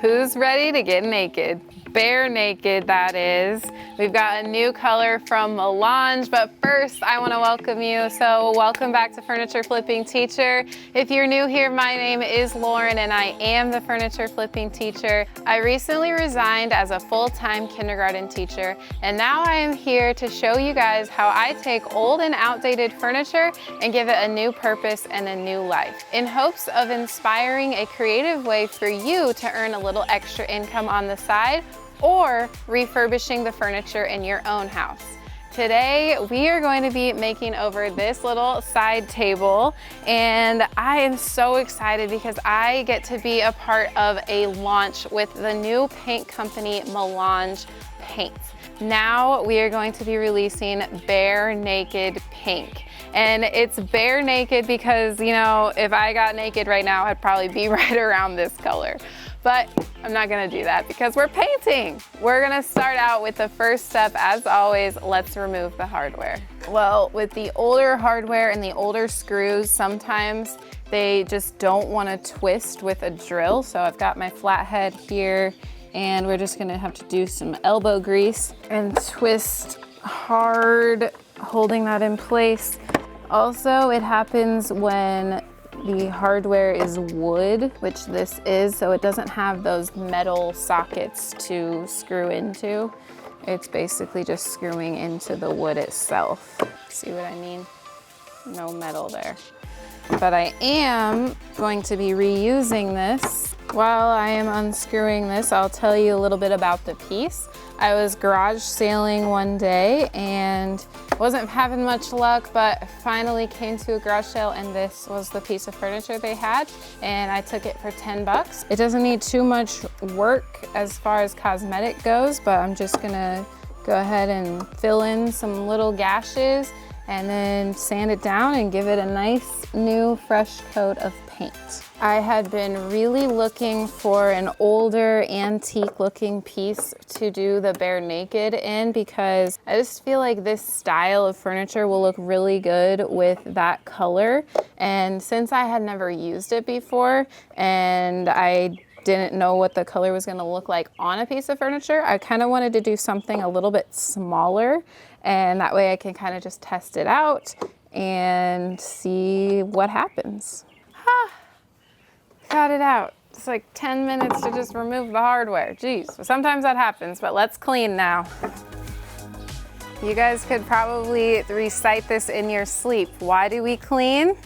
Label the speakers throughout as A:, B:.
A: Who's ready to get naked? Bare naked, that is. We've got a new color from Melange, but first I want to welcome you. So welcome back to Furniture Flipping Teacher. If you're new here, my name is Lauren and I am the Furniture Flipping Teacher. I recently resigned as a full-time kindergarten teacher, and now I am here to show you guys how I take old and outdated furniture and give it a new purpose and a new life, in hopes of inspiring a creative way for you to earn a little extra income on the side, or refurbishing the furniture in your own house. Today, we are going to be making over this little side table, and I am so excited because I get to be a part of a launch with the new paint company, Melange Paint. Now we are going to be releasing Bare Naked Pink. And it's bare naked because, you know, if I got naked right now, I'd probably be right around this color. But I'm not gonna do that because we're painting. We're gonna start out with the first step. As always, let's remove the hardware. Well, with the older hardware and the older screws, sometimes they just don't wanna twist with a drill. So I've got my flathead here, and we're just gonna have to do some elbow grease and twist hard, holding that in place. Also, it happens when the hardware is wood, which this is, so it doesn't have those metal sockets to screw into. It's basically just screwing into the wood itself. See what I mean? No metal there. But I am going to be reusing this. While I am unscrewing this, I'll tell you a little bit about the piece. I was garage sailing one day and wasn't having much luck, but finally came to a garage sale and this was the piece of furniture they had, and I took it for 10 bucks. It doesn't need too much work as far as cosmetic goes, but I'm just gonna go ahead and fill in some little gashes and then sand it down and give it a nice new fresh coat of paint. I had been really looking for an older antique looking piece to do the bare naked in because I just feel like this style of furniture will look really good with that color. And since I had never used it before and I didn't know what the color was gonna look like on a piece of furniture, I kind of wanted to do something a little bit smaller, and that way I can kind of just test it out and see what happens. Got it out. It's like 10 minutes to just remove the hardware. Jeez, sometimes that happens, but let's clean now. You guys could probably recite this in your sleep. Why do we clean?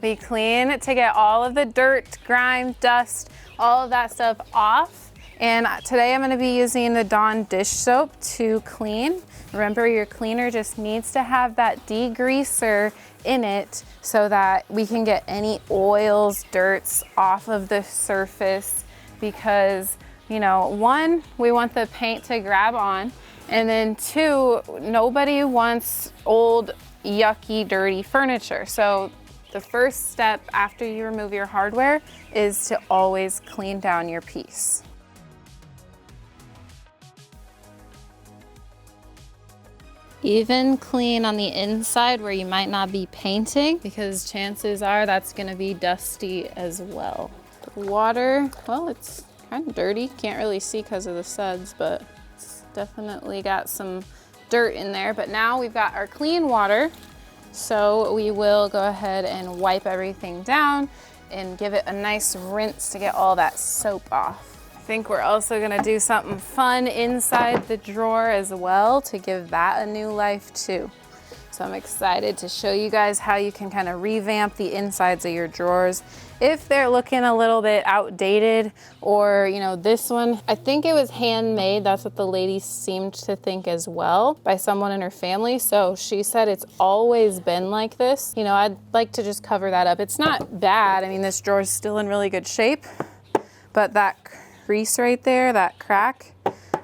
A: We clean to get all of the dirt, grime, dust, all of that stuff off. And today I'm gonna be using the Dawn dish soap to clean. Remember, your cleaner just needs to have that degreaser in it so that we can get any oils, dirts off of the surface, because, you know, one, we want the paint to grab on, and then two, nobody wants old, yucky, dirty furniture. So the first step after you remove your hardware is to always clean down your piece. Even clean on the inside where you might not be painting, because chances are that's gonna be dusty as well. The water, well, it's kind of dirty. Can't really see because of the suds, but it's definitely got some dirt in there. But now we've got our clean water, so we will go ahead and wipe everything down and give it a nice rinse to get all that soap off. I think we're also gonna do something fun inside the drawer as well to give that a new life too. So I'm excited to show you guys how you can kind of revamp the insides of your drawers if they're looking a little bit outdated, or, you know, this one, I think it was handmade. That's what the lady seemed to think as well, by someone in her family. So she said it's always been like this. You know, I'd like to just cover that up. It's not bad. I mean, this drawer is still in really good shape, but that crease right there, that crack,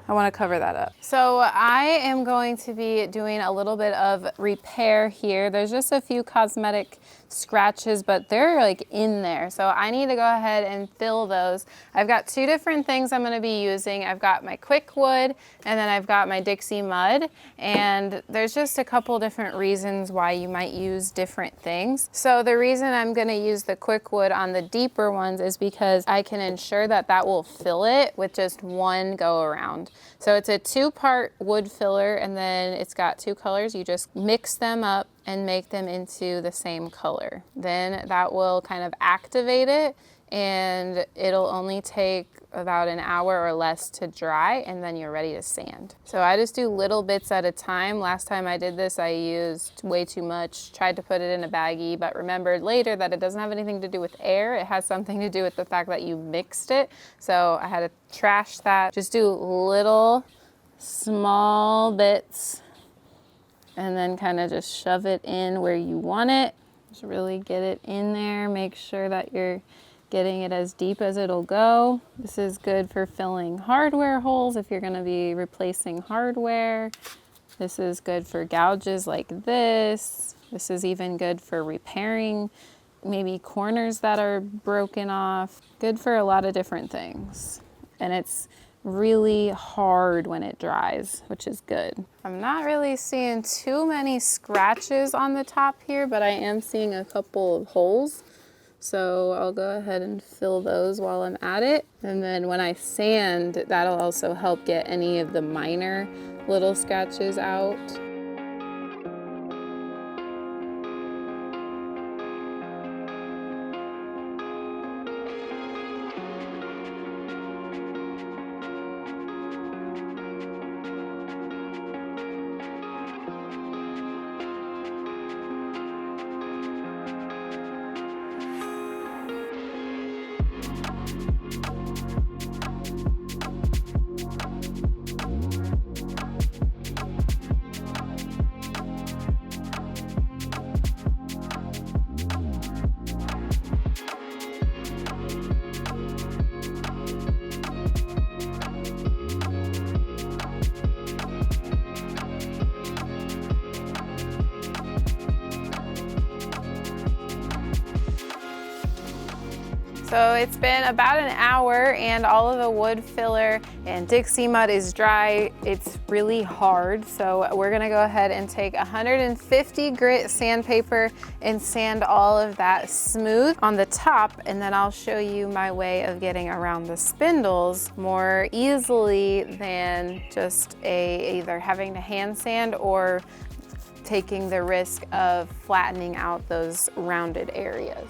A: I want to cover that up. So I am going to be doing a little bit of repair here. There's just a few cosmetic scratches, but they're like in there. So I need to go ahead and fill those. I've got two different things I'm gonna be using. I've got my quick wood and then I've got my Dixie mud. And there's just a couple different reasons why you might use different things. So the reason I'm gonna use the quick wood on the deeper ones is because I can ensure that that will fill it with just one go around. So it's a 2-part wood filler and then it's got 2 colors. You just mix them up and make them into the same color. Then that will kind of activate it and it'll only take about an hour or less to dry and then you're ready to sand. So I just do little bits at a time. Last time I did this, I used way too much, tried to put it in a baggie, but remembered later that it doesn't have anything to do with air. It has something to do with the fact that you mixed it. So I had to trash that. Just do little small bits and then kind of just shove it in where you want it. Just really get it in there. Make sure that you're getting it as deep as it'll go. This is good for filling hardware holes if you're gonna be replacing hardware. This is good for gouges like this. This is even good for repairing maybe corners that are broken off. Good for a lot of different things. And it's really hard when it dries, which is good. I'm not really seeing too many scratches on the top here, but I am seeing a couple of holes. So I'll go ahead and fill those while I'm at it. And then when I sand, that'll also help get any of the minor little scratches out. So it's been about an hour and all of the wood filler and Dixie mud is dry. It's really hard. So we're gonna go ahead and take 150 grit sandpaper and sand all of that smooth on the top. And then I'll show you my way of getting around the spindles more easily than just either having to hand sand or taking the risk of flattening out those rounded areas.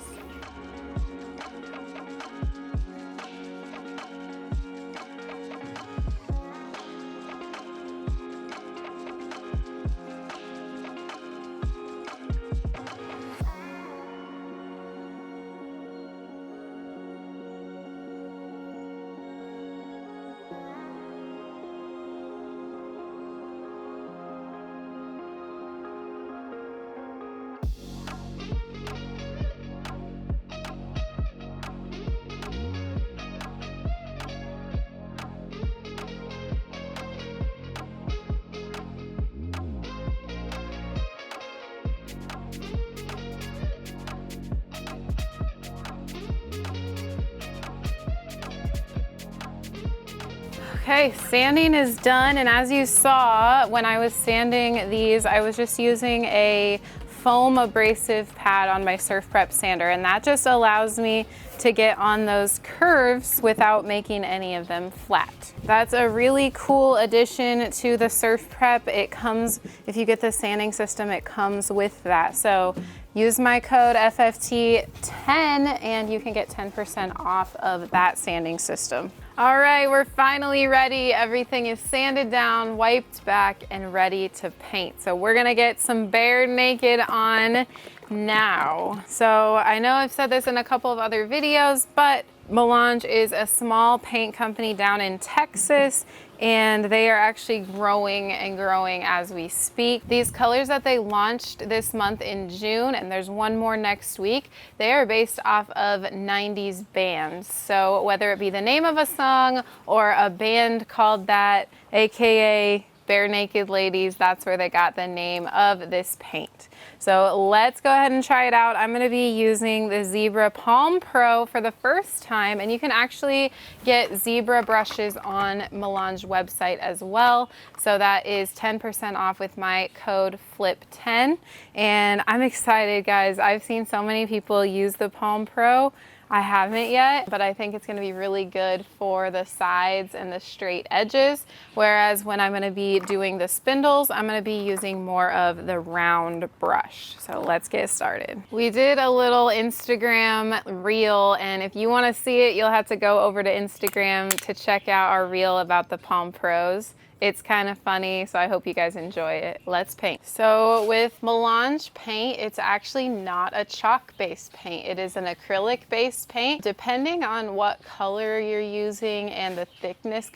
A: Okay, sanding is done, and as you saw, when I was sanding these, I was just using a foam abrasive pad on my Surf Prep sander, and that just allows me to get on those curves without making any of them flat. That's a really cool addition to the Surf Prep. It comes, if you get the sanding system, it comes with that. So use my code FFT10 and you can get 10% off of that sanding system. All right, we're finally ready. Everything is sanded down, wiped back, and ready to paint. So we're gonna get some bare naked on now. So I know I've said this in a couple of other videos, but Melange is a small paint company down in Texas, and they are actually growing and growing as we speak. These colors that they launched this month in June, and there's one more next week, they are based off of 90s bands. So whether it be the name of a song or a band called that, AKA Bare Naked Ladies, that's where they got the name of this paint. So let's go ahead and try it out. I'm going to be using the Zebra Palm Pro for the first time, and you can actually get Zebra brushes on Melange website as well. So that is 10% off with my code FLIP10. And I'm excited, guys. I've seen so many people use the Palm Pro. I haven't yet, but I think it's going to be really good for the sides and the straight edges. Whereas when I'm going to be doing the spindles, I'm going to be using more of the round brush. So let's get started. We did a little Instagram reel, and if you want to see it, you'll have to go over to Instagram to check out our reel about the Palm Pros. It's kind of funny, so I hope you guys enjoy it. Let's paint. So with Melange paint, it's actually not a chalk-based paint. It is an acrylic-based paint. Depending on what color you're using and the thickness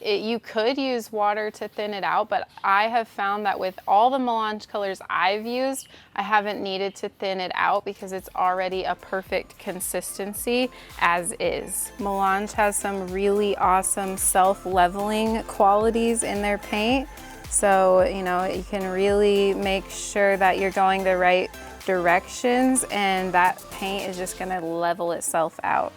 A: you could use water to thin it out, but I have found that with all the Melange colors I've used, I haven't needed to thin it out because it's already a perfect consistency as is. Melange has some really awesome self-leveling qualities in their paint. So, you know, you can really make sure that you're going the right directions, and that paint is just gonna level itself out.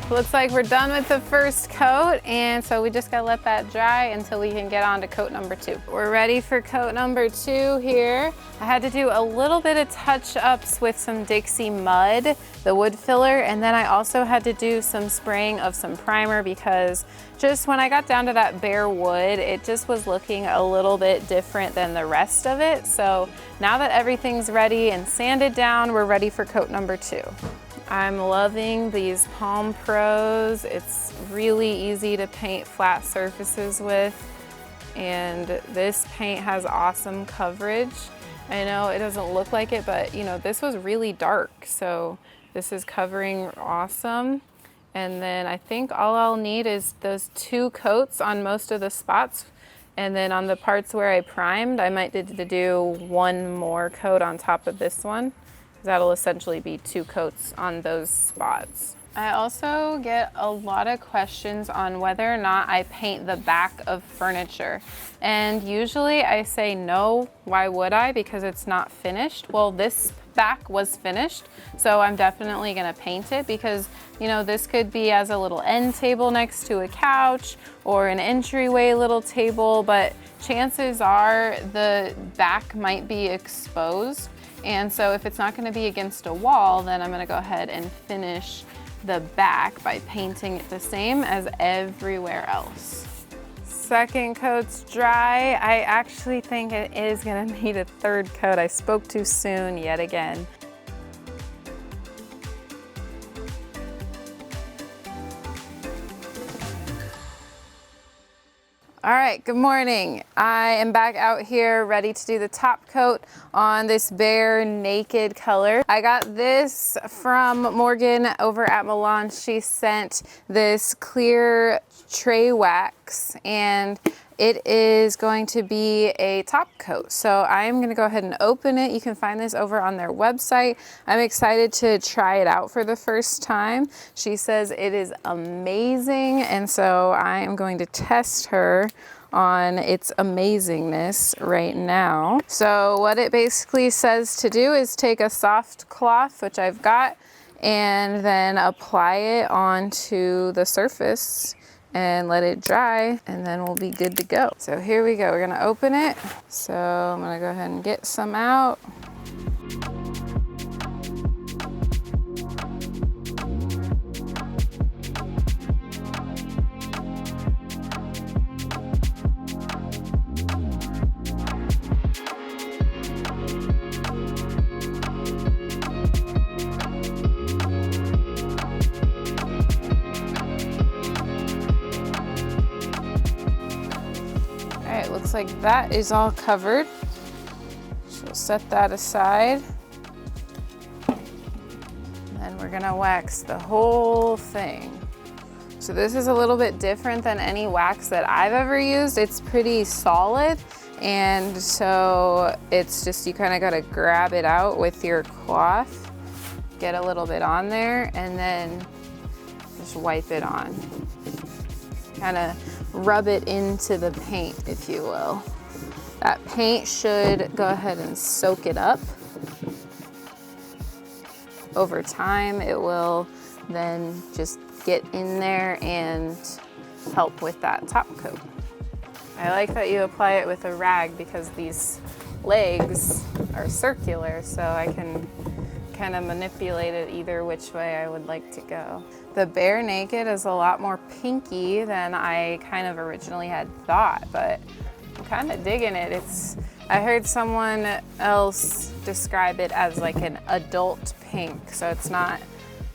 A: Looks like we're done with the first coat, and so we just gotta let that dry until we can get on to coat number 2. We're ready for coat number 2 here. I had to do a little bit of touch-ups with some Dixie Mud, the wood filler, and then I also had to do some spraying of some primer because just when I got down to that bare wood, it just was looking a little bit different than the rest of it. So now that everything's ready and sanded down, we're ready for coat number 2. I'm loving these Palm Pros. It's really easy to paint flat surfaces with, and this paint has awesome coverage. I know it doesn't look like it, but you know, this was really dark, so this is covering awesome. And then I think all I'll need is those 2 coats on most of the spots, and then on the parts where I primed, I might need to do 1 more coat on top of this one. That'll essentially be 2 coats on those spots. I also get a lot of questions on whether or not I paint the back of furniture. And usually I say no, why would I? Because it's not finished. Well, this back was finished, so I'm definitely gonna paint it because, you know, this could be as a little end table next to a couch or an entryway little table, but chances are the back might be exposed. And so if it's not going to be against a wall, then I'm going to go ahead and finish the back by painting it the same as everywhere else. Second coat's dry. I actually think it is going to need a 3rd coat. I spoke too soon yet again. All right, good morning. I am back out here ready to do the top coat on this Bare Naked color. I got this from Morgan over at Melange. She sent this clear tray wax, and it is going to be a top coat. So I'm gonna go ahead and open it. You can find this over on their website. I'm excited to try it out for the first time. She says it is amazing, and so I am going to test her on its amazingness right now. So what it basically says to do is take a soft cloth, which I've got, and then apply it onto the surface and let it dry, and then we'll be good to go. So here we go, we're gonna open it. So I'm gonna go ahead and get some out. Looks like that is all covered. So we'll set that aside. And we're gonna wax the whole thing. So this is a little bit different than any wax that I've ever used. It's pretty solid, and so it's just, you kind of gotta grab it out with your cloth, get a little bit on there, and then just wipe it on. Kind of rub it into the paint, if you will. That paint should go ahead and soak it up. Over time, it will then just get in there and help with that top coat. I like that you apply it with a rag because these legs are circular, so I can kind of manipulate it either which way I would like to go. The Bare Naked is a lot more pinky than I kind of originally had thought, but I'm kind of digging it. I heard someone else describe it as like an adult pink, so it's not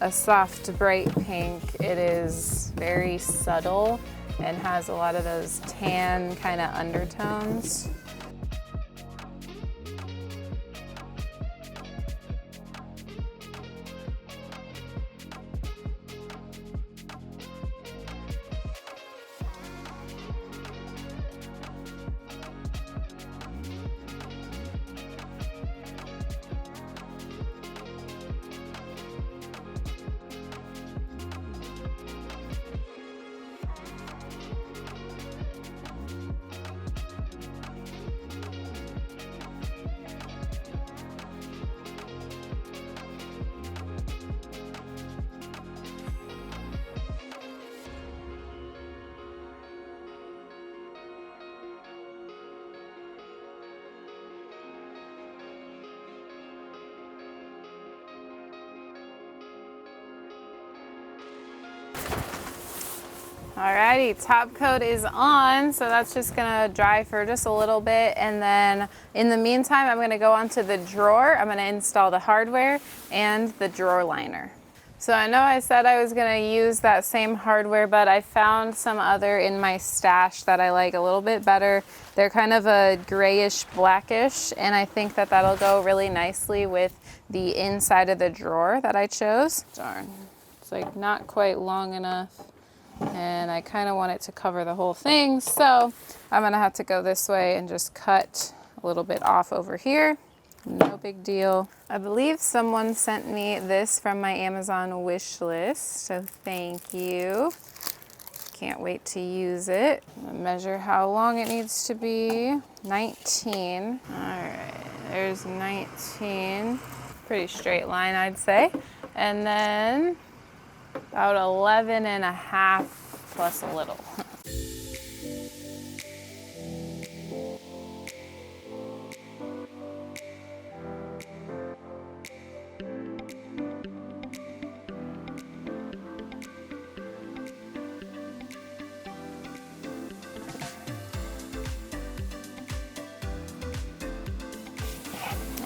A: a soft, bright pink. It is very subtle and has a lot of those tan kind of undertones. Alrighty, top coat is on, so that's just gonna dry for just a little bit, and then in the meantime I'm gonna go onto the drawer. I'm gonna install the hardware and the drawer liner. So I know I said I was gonna use that same hardware, but I found some other in my stash that I like a little bit better. They're kind of a grayish blackish, and I think that that'll go really nicely with the inside of the drawer that I chose. Darn, it's like not quite long enough, and I kind of want it to cover the whole thing, so I'm gonna have to go this way and just cut a little bit off over here. No big deal. I believe someone sent me this from my Amazon wish list, so thank you. Can't wait to use it. I'm gonna measure how long it needs to be. 19. All right, there's 19. Pretty straight line, I'd say. And then about 11 and a half plus a little.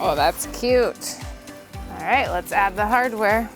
A: Oh, that's cute. All right, let's add the hardware.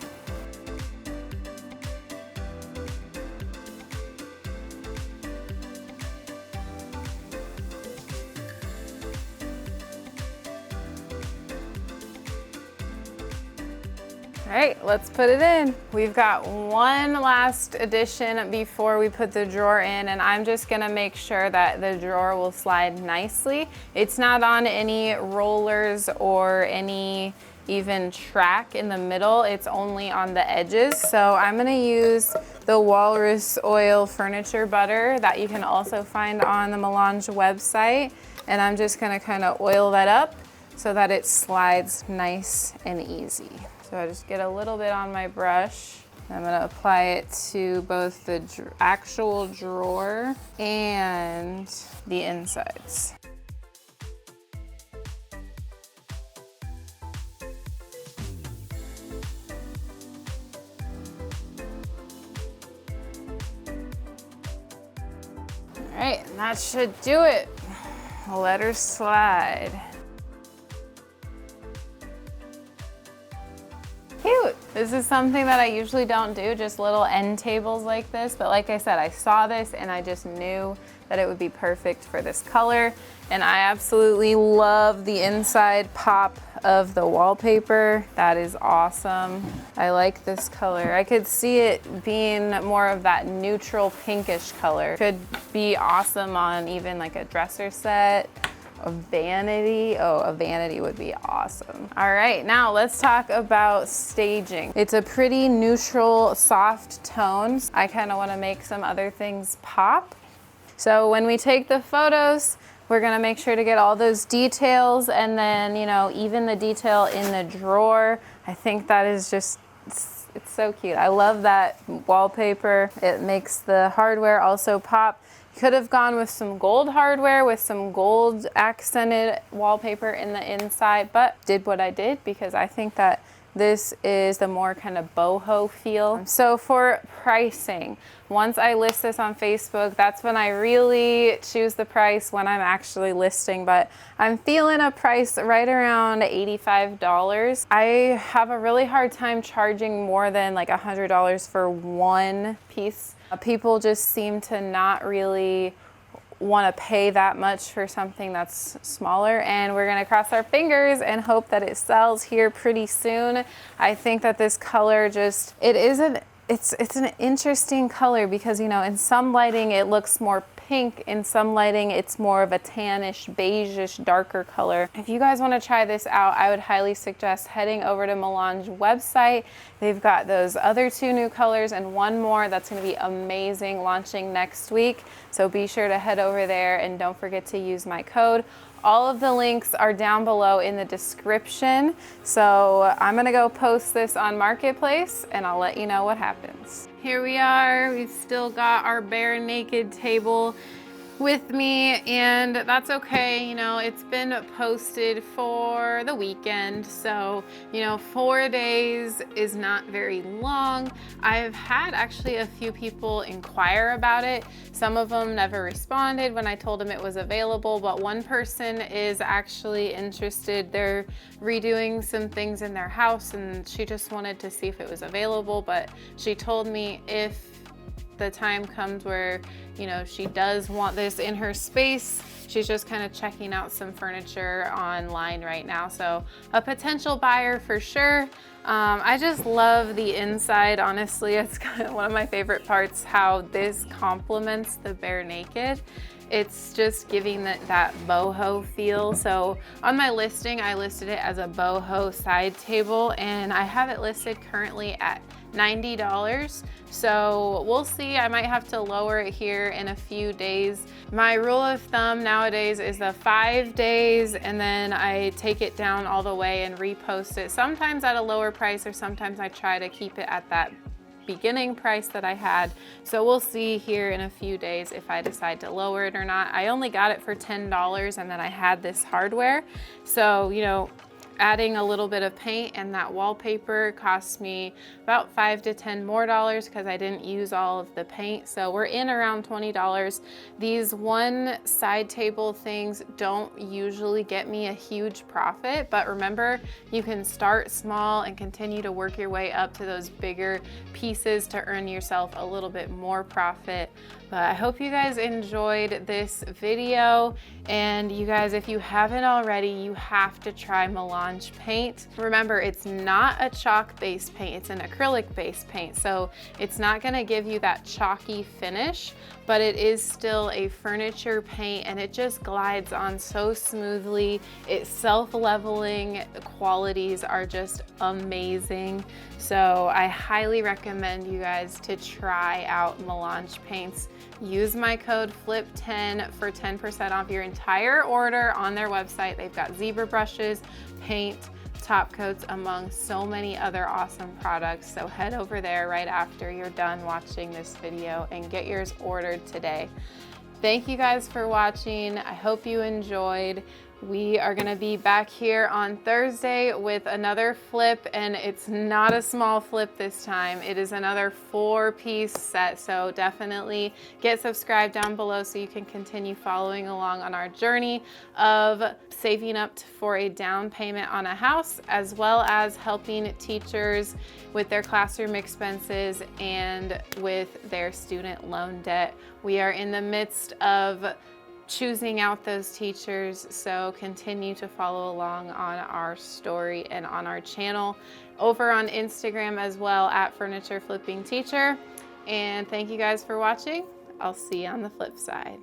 A: All right, let's put it in. We've got one last addition before we put the drawer in, and I'm just gonna make sure that the drawer will slide nicely. It's not on any rollers or any even track in the middle, it's only on the edges. So I'm gonna use the Walrus Oil Furniture Butter that you can also find on the Melange website. And I'm just gonna kind of oil that up so that it slides nice and easy. So I just get a little bit on my brush. I'm gonna apply it to both the actual drawer and the insides. All right, and that should do it. Let her slide. Cute. This is something that I usually don't do, just little end tables like this. But like I said, I saw this and I just knew that it would be perfect for this color. And I absolutely love the inside pop of the wallpaper. That is awesome. I like this color. I could see it being more of that neutral pinkish color. Could be awesome on even like a dresser set. A vanity. Oh, a vanity would be awesome. All right, now let's talk about staging. It's a pretty neutral, soft tone. I kind of want to make some other things pop. So when we take the photos, we're gonna make sure to get all those details, and then, you know, even the detail in the drawer. I think that is just, it's so cute. I love that wallpaper. It makes the hardware also pop. Could have gone with some gold hardware with some gold accented wallpaper in the inside, but did what I did because I think that this is the more kind of boho feel. So for pricing, once I list this on Facebook, that's when I really choose the price, when I'm actually listing, but I'm feeling a price right around $85. I have a really hard time charging more than like $100 for one piece. People just seem to not really want to pay that much for something that's smaller, and we're gonna cross our fingers and hope that it sells here pretty soon. I think that this color just, it's an interesting color because, you know, in some lighting it looks more pink, in some lighting it's more of a tannish, beigeish, darker color. If you guys want to try this out, I would highly suggest heading over to Melange website. They've got those other two new colors and one more that's going to be amazing launching next week. So be sure to head over there and don't forget to use my code. All of the links are down below in the description. So I'm gonna go post this on Marketplace and I'll let you know what happens. Here we are, we've still got our bare naked table with me, and that's okay. You know, it's been posted for the weekend, so, you know, 4 days is not very long. I've had actually a few people inquire about it. Some of them never responded when I told them it was available, but one person is actually interested. They're redoing some things in their house and she just wanted to see if it was available, but she told me if the time comes where, you know, she does want this in her space, she's just kind of checking out some furniture online right now. So a potential buyer for sure. I just love the inside, honestly. It's kind of one of my favorite parts, how this complements the bare naked. It's just giving that boho feel. So on my listing, I listed it as a boho side table, and I have it listed currently at $90. So we'll see. I might have to lower it here in a few days. My rule of thumb nowadays is the 5 days, and then I take it down all the way and repost it, sometimes at a lower price, or sometimes I try to keep it at that beginning price that I had. So we'll see here in a few days if I decide to lower it or not. I only got it for $10, and then I had this hardware. So, you know, adding a little bit of paint and that wallpaper cost me about $5 to $10 more because I didn't use all of the paint. So we're in around $20. These one side table things don't usually get me a huge profit, but remember, you can start small and continue to work your way up to those bigger pieces to earn yourself a little bit more profit. But I hope you guys enjoyed this video, and you guys, if you haven't already, you have to try Melange. melange paint. Remember, it's not a chalk-based paint, it's an acrylic-based paint, so it's not gonna give you that chalky finish, but it is still a furniture paint and it just glides on so smoothly. It's self-leveling, the qualities are just amazing. So I highly recommend you guys to try out melange paints. Use my code FLIP10 for 10% off your entire order on their website. They've got zebra brushes, paint, top coats, among so many other awesome products. So head over there right after you're done watching this video and get yours ordered today. Thank you guys for watching. I hope you enjoyed. We are gonna be back here on Thursday with another flip, and it's not a small flip this time. It is another 4-piece set, so definitely get subscribed down below so you can continue following along on our journey of saving up for a down payment on a house, as well as helping teachers with their classroom expenses and with their student loan debt. We are in the midst of choosing out those teachers, so continue to follow along on our story and on our channel over on Instagram as well at Furniture Flipping Teacher. And thank you guys for watching. I'll see you on the flip side.